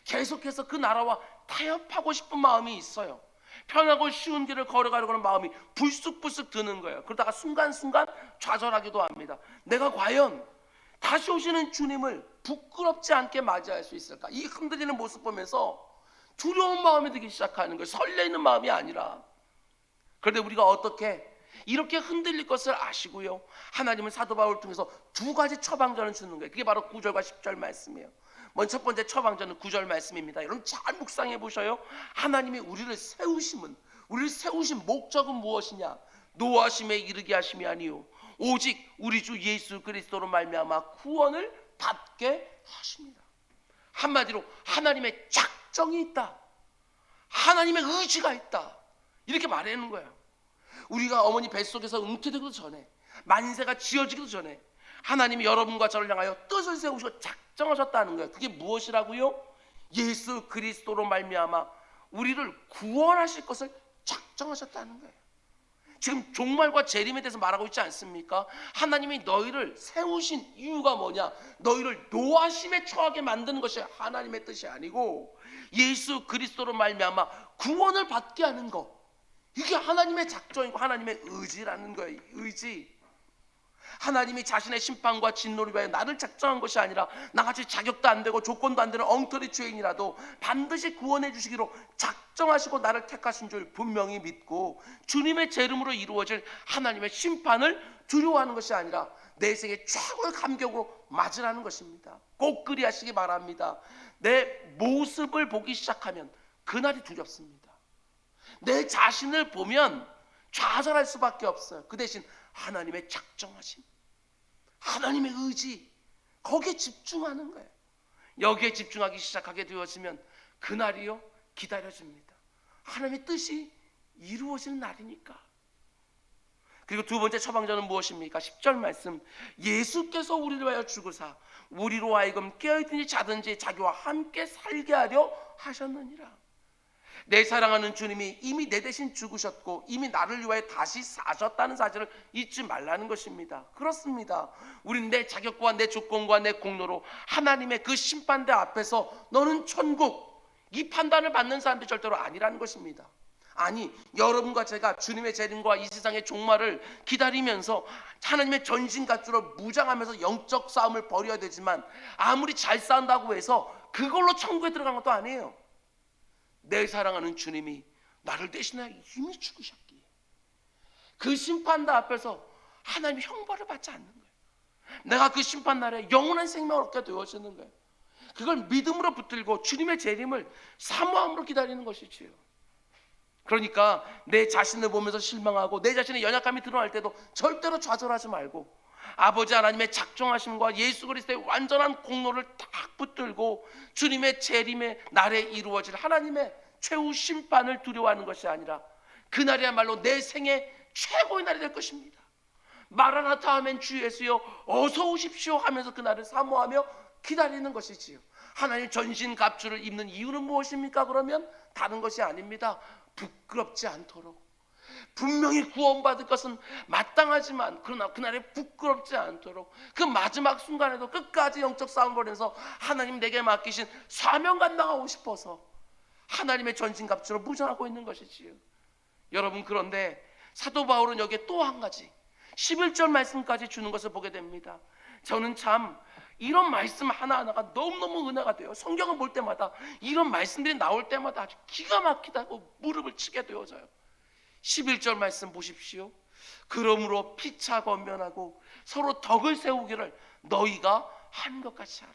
계속해서 그 나라와 타협하고 싶은 마음이 있어요. 편하고 쉬운 길을 걸어가려고 하는 마음이 불쑥불쑥 드는 거예요. 그러다가 순간순간 좌절하기도 합니다. 내가 과연 다시 오시는 주님을 부끄럽지 않게 맞이할 수 있을까? 이 흔들리는 모습 보면서 두려운 마음이 들기 시작하는 거예요. 설레는 마음이 아니라. 그런데 우리가 어떻게 이렇게 흔들릴 것을 아시고요, 하나님은 사도 바울을 통해서 두 가지 처방전을 주는 거예요. 그게 바로 9절과 10절 말씀이에요. 먼저 첫 번째 처방전은 9절 말씀입니다. 여러분 잘 묵상해 보셔요. 하나님이 우리를 세우신 목적은 무엇이냐? 노하심에 이르게 하심이 아니요 오직 우리 주 예수 그리스도로 말미암아 구원을 받게 하십니다. 한마디로 하나님의 작정이 있다, 하나님의 의지가 있다, 이렇게 말하는 거예요. 우리가 어머니 뱃속에서 잉태되기도 전에, 만세가 지어지기도 전에 하나님이 여러분과 저를 향하여 뜻을 세우시고 작정하셨다는 거예요. 그게 무엇이라고요? 예수 그리스도로 말미암아 우리를 구원하실 것을 작정하셨다는 거예요. 지금 종말과 재림에 대해서 말하고 있지 않습니까? 하나님이 너희를 세우신 이유가 뭐냐? 너희를 노하심에 처하게 만드는 것이 하나님의 뜻이 아니고 예수 그리스도로 말미암아 구원을 받게 하는 것, 이게 하나님의 작정이고 하나님의 의지라는 거예요. 의지. 하나님이 자신의 심판과 진노를 위하여 나를 작정한 것이 아니라 나같이 자격도 안 되고 조건도 안 되는 엉터리 죄인이라도 반드시 구원해 주시기로 작정하시고 나를 택하신 줄 분명히 믿고 주님의 재림으로 이루어질 하나님의 심판을 두려워하는 것이 아니라 내 생의 최고의 감격으로 맞으라는 것입니다. 꼭 그리하시기 바랍니다. 내 모습을 보기 시작하면 그날이 두렵습니다. 내 자신을 보면 좌절할 수밖에 없어요. 그 대신 하나님의 작정하심, 하나님의 의지, 거기에 집중하는 거예요. 여기에 집중하기 시작하게 되어지면 그날이요 기다려집니다. 하나님의 뜻이 이루어지는 날이니까. 그리고 두 번째 처방전은 무엇입니까? 10절 말씀, 예수께서 우리를 위하여 죽으사 우리로 하여금 깨어있든지 자든지 자기와 함께 살게 하려 하셨느니라. 내 사랑하는 주님이 이미 내 대신 죽으셨고 이미 나를 위하여 다시 사셨다는 사실을 잊지 말라는 것입니다. 그렇습니다. 우린 내 자격과 내 조건과 내 공로로 하나님의 그 심판대 앞에서 너는 천국, 이 판단을 받는 사람들이 절대로 아니라는 것입니다. 아니, 여러분과 제가 주님의 재림과 이 세상의 종말을 기다리면서 하나님의 전신갑주로 무장하면서 영적 싸움을 벌여야 되지만 아무리 잘 싸운다고 해서 그걸로 천국에 들어간 것도 아니에요. 내 사랑하는 주님이 나를 대신하여 이미 죽으셨기에 그 심판대 앞에서 하나님의 형벌을 받지 않는 거예요. 내가 그 심판날에 영원한 생명을 얻게 되어지는 거예요. 그걸 믿음으로 붙들고 주님의 재림을 사모함으로 기다리는 것이지요. 그러니까 내 자신을 보면서 실망하고 내 자신의 연약함이 드러날 때도 절대로 좌절하지 말고 아버지 하나님의 작정하심과 예수 그리스도의 완전한 공로를 딱 붙들고 주님의 재림의 날에 이루어질 하나님의 최후 심판을 두려워하는 것이 아니라 그날이야말로 내 생애 최고의 날이 될 것입니다. 마라나타 하면 주 예수여 어서 오십시오 하면서 그날을 사모하며 기다리는 것이지요. 하나님 전신갑주를 입는 이유는 무엇입니까? 그러면 다른 것이 아닙니다. 부끄럽지 않도록, 분명히 구원받을 것은 마땅하지만 그러나 그날에 부끄럽지 않도록 그 마지막 순간에도 끝까지 영적 싸움을 벌이면서 하나님 내게 맡기신 사명 감당하고 싶어서 하나님의 전신갑주로 무장하고 있는 것이지요. 여러분, 그런데 사도 바울은 여기에 또 한 가지 11절 말씀까지 주는 것을 보게 됩니다. 저는 참 이런 말씀 하나하나가 너무너무 은혜가 돼요. 성경을 볼 때마다 이런 말씀들이 나올 때마다 아주 기가 막히다고 무릎을 치게 되어져요. 11절 말씀 보십시오. 그러므로 피차 권면하고 서로 덕을 세우기를 너희가 하는 것 같이 하라.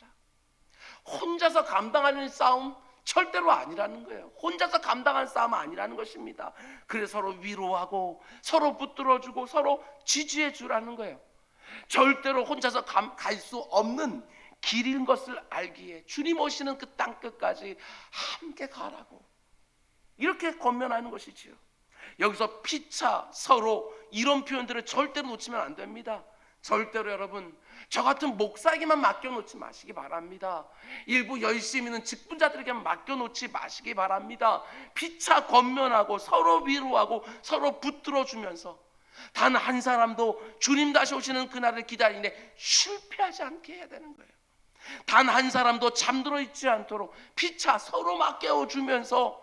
혼자서 감당하는 싸움 절대로 아니라는 거예요. 혼자서 감당하는 싸움은 아니라는 것입니다. 그래서 서로 위로하고 서로 붙들어주고 서로 지지해 주라는 거예요. 절대로 혼자서 갈 수 없는 길인 것을 알기에 주님 오시는 그 땅끝까지 함께 가라고 이렇게 권면하는 것이지요. 여기서 피차, 서로 이런 표현들을 절대로 놓치면 안 됩니다. 절대로 여러분 저 같은 목사에게만 맡겨놓지 마시기 바랍니다. 일부 열심히 있는 직분자들에게만 맡겨놓지 마시기 바랍니다. 피차 권면하고 서로 위로하고 서로 붙들어주면서 단 한 사람도 주님 다시 오시는 그날을 기다리는데 실패하지 않게 해야 되는 거예요. 단 한 사람도 잠들어 있지 않도록 피차 서로 맡겨주면서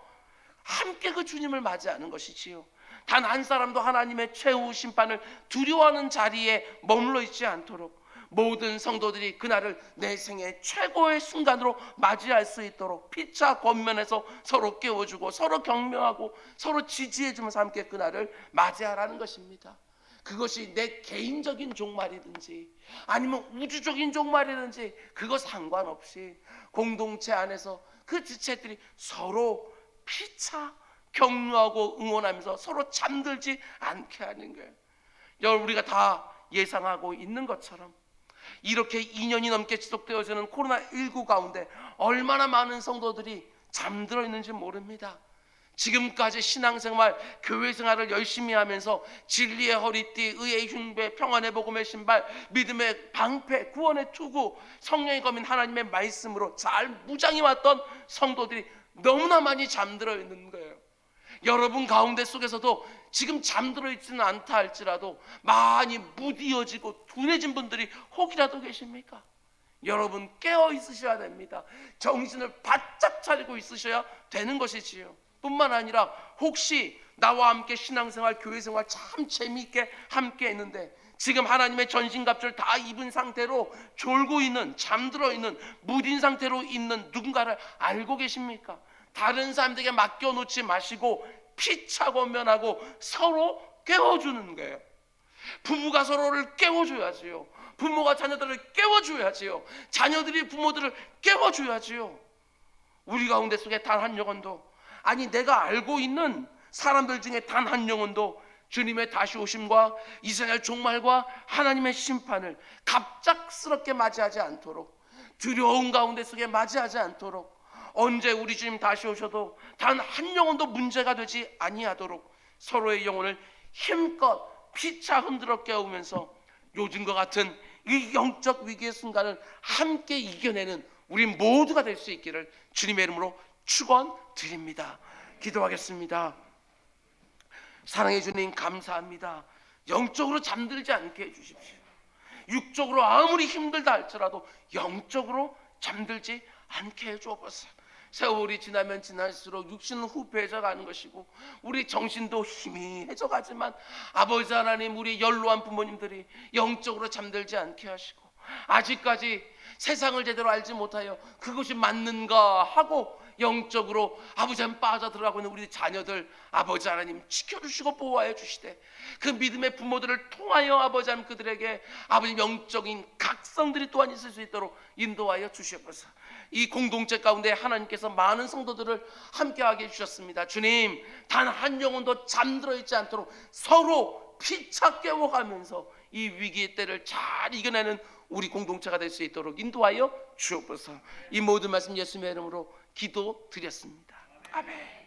함께 그 주님을 맞이하는 것이지요. 단 한 사람도 하나님의 최후 심판을 두려워하는 자리에 머물러 있지 않도록 모든 성도들이 그날을 내 생애 최고의 순간으로 맞이할 수 있도록 피차 권면해서 서로 깨워주고 서로 격려하고 서로 지지해주면서 함께 그날을 맞이하라는 것입니다. 그것이 내 개인적인 종말이든지 아니면 우주적인 종말이든지 그거 상관없이 공동체 안에서 그 지체들이 서로 피차 격려하고 응원하면서 서로 잠들지 않게 하는 거예요. 여러분, 우리가 다 예상하고 있는 것처럼 이렇게 2년이 넘게 지속되어지는 코로나19 가운데 얼마나 많은 성도들이 잠들어 있는지 모릅니다. 지금까지 신앙생활, 교회생활을 열심히 하면서 진리의 허리띠, 의의 흉배, 평안의 복음의 신발, 믿음의 방패, 구원의 투구, 성령의 검인 하나님의 말씀으로 잘 무장해 왔던 성도들이 너무나 많이 잠들어 있는 거예요. 여러분 가운데 속에서도 지금 잠들어 있지는 않다 할지라도 많이 무디어지고 둔해진 분들이 혹이라도 계십니까? 여러분 깨어 있으셔야 됩니다. 정신을 바짝 차리고 있으셔야 되는 것이지요. 뿐만 아니라 혹시 나와 함께 신앙생활, 교회생활 참 재미있게 함께 했는데 지금 하나님의 전신갑주를 다 입은 상태로 졸고 있는, 잠들어 있는, 무딘 상태로 있는 누군가를 알고 계십니까? 다른 사람들에게 맡겨놓지 마시고 피차 권면하고 서로 깨워주는 거예요. 부부가 서로를 깨워줘야지요. 부모가 자녀들을 깨워줘야지요. 자녀들이 부모들을 깨워줘야지요. 우리 가운데 속에 단 한 영혼도, 아니 내가 알고 있는 사람들 중에 단 한 영혼도 주님의 다시 오심과 이스라엘 종말과 하나님의 심판을 갑작스럽게 맞이하지 않도록, 두려운 가운데 속에 맞이하지 않도록, 언제 우리 주님 다시 오셔도 단 한 영혼도 문제가 되지 아니하도록 서로의 영혼을 힘껏 피차 흔들어 깨우면서 요즘과 같은 이 영적 위기의 순간을 함께 이겨내는 우리 모두가 될 수 있기를 주님의 이름으로 축원드립니다. 기도하겠습니다. 사랑해 주님 감사합니다. 영적으로 잠들지 않게 해주십시오. 육적으로 아무리 힘들다 할지라도 영적으로 잠들지 않게 해주옵소서. 세월이 지나면 지날수록 육신은 후패해져 가는 것이고 우리 정신도 희미해져 가지만 아버지 하나님, 우리 연로한 부모님들이 영적으로 잠들지 않게 하시고 아직까지 세상을 제대로 알지 못하여 그것이 맞는가 하고 영적으로 아버지 하나님 빠져들어가고 있는 우리 자녀들 아버지 하나님 지켜주시고 보호하여 주시되 그 믿음의 부모들을 통하여 아버지 하나님 그들에게 아버지 영적인 각성들이 또한 있을 수 있도록 인도하여 주시옵소서. 이 공동체 가운데 하나님께서 많은 성도들을 함께하게 해주셨습니다. 주님, 단 한 영혼도 잠들어 있지 않도록 서로 피차 깨워가면서 이 위기의 때를 잘 이겨내는 우리 공동체가 될 수 있도록 인도하여 주옵소서. 이 모든 말씀 예수님의 이름으로 기도드렸습니다. 아멘.